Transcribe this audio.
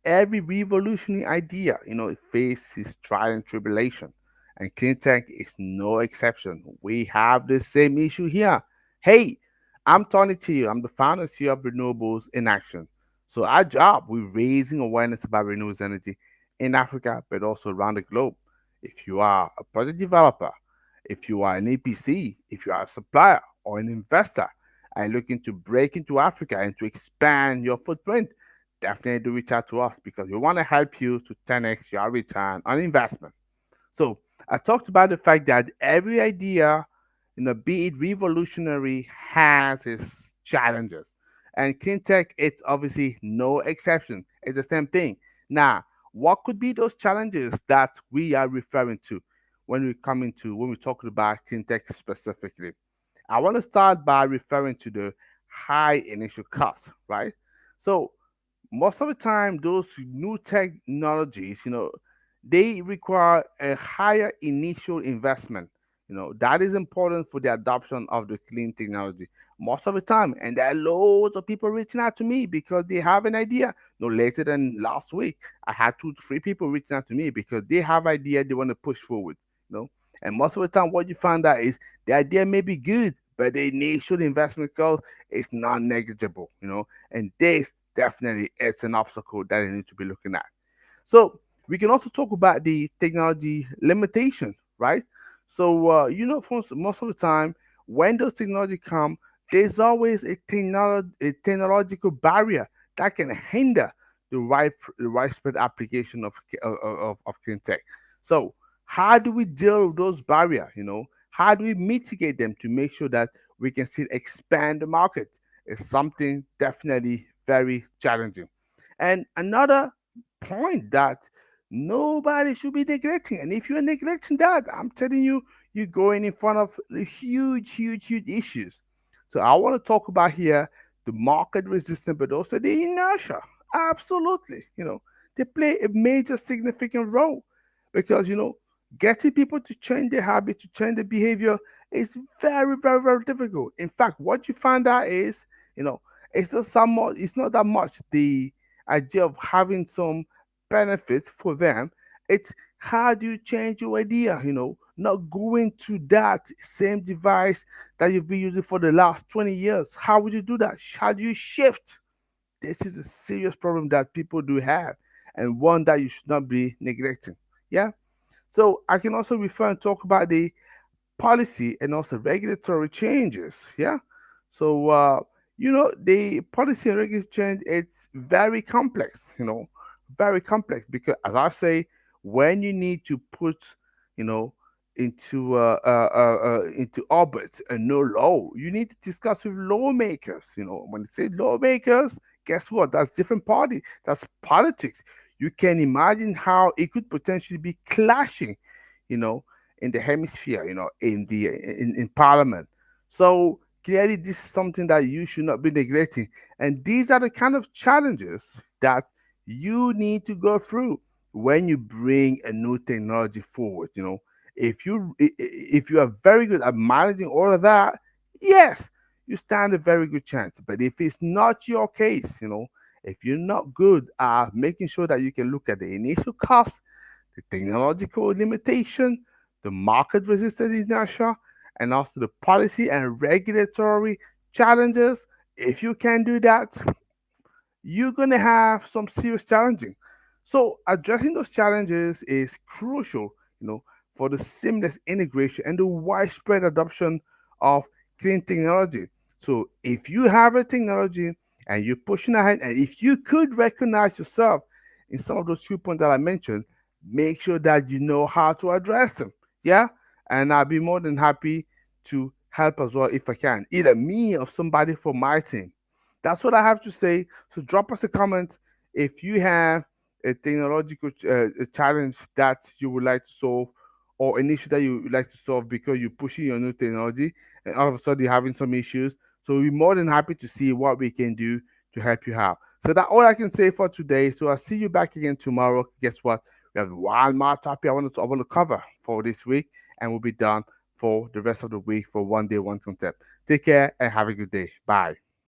every revolutionary idea, it faces trial and tribulation. And clean tech is no exception. We have the same issue here. Hey, I'm Tony T. I'm the founder and CEO of Renewables in Action. So our job, we're raising awareness about renewable energy in Africa, but also around the globe. If you are a project developer, if you are an EPC, if you are a supplier or an investor, and looking to break into Africa and to expand your footprint, definitely do reach out to us because we want to help you to 10x your return on investment. So I talked about the fact that every idea, be it revolutionary, has its challenges. And clean tech, it's obviously no exception. It's the same thing. Now, what could be those challenges that we are referring to when we're talking about clean tech specifically? I want to start by referring to the high initial cost, right? So most of the time, those new technologies, they require a higher initial investment. That is important for the adoption of the clean technology most of the time. And there are loads of people reaching out to me because they have an idea. No later than last week, I had 2, 3 people reaching out to me because they have idea they want to push forward. You know, and most of the time, what you find out is the idea may be good, but the initial investment cost is not negligible. And this definitely it's an obstacle that they need to be looking at. So we can also talk about the technology limitation, right? So for most of the time, when those technology come, there's always a technological barrier that can hinder the widespread application of clean tech. So how do we deal with those barriers? How do we mitigate them to make sure that we can still expand the market? Is something definitely very challenging. And another point that nobody should be neglecting. And if you're neglecting that, I'm telling you, you're going in front of the huge, huge, huge issues. So I want to talk about here the market resistance, but also the inertia. Absolutely. They play a major significant role because, getting people to change their habit, to change their behavior is very, very, very difficult. In fact, what you find out is, it's it's not that much the idea of having some benefits for them. It's how do you change your idea, not going to that same device that you've been using for the last 20 years. How would you do that? How do you shift? This is a serious problem that people do have and one that you should not be neglecting. Yeah. So I can also refer and talk about the policy and also regulatory changes. Yeah. So, the policy and regulatory change, it's very complex, very complex because, as I say, when you need to put, you know, into orbit a new law, you need to discuss with lawmakers. When they say lawmakers, guess what? That's different party. That's politics. You can imagine how it could potentially be clashing, you know, in the hemisphere, in parliament. So clearly this is something that you should not be neglecting. And these are the kind of challenges that you need to go through when you bring a new technology forward. If you are very good at managing all of that, yes, you stand a very good chance. But if it's not your case, if you're not good at making sure that you can look at the initial cost, the technological limitation, the market resistant inertia, and also the policy and regulatory challenges. If you can do that, you're going to have some serious challenging. So addressing those challenges is crucial, for the seamless integration and the widespread adoption of clean technology. So if you have a technology and you're pushing ahead, and if you could recognize yourself in some of those 3 points that I mentioned, make sure that you know how to address them. Yeah. And I'll be more than happy to help as well if I can, either me or somebody from my team. That's what I have to say. So drop us a comment if you have a technological a challenge that you would like to solve, or an issue that you would like to solve because you're pushing your new technology and all of a sudden you're having some issues. So we're more than happy to see what we can do to help you out. So that's all I can say for today. So I'll see you back again tomorrow. Guess what? We have one more topic I want to cover for this week, and we'll be done for the rest of the week for one day, one concept. Take care and have a good day. Bye.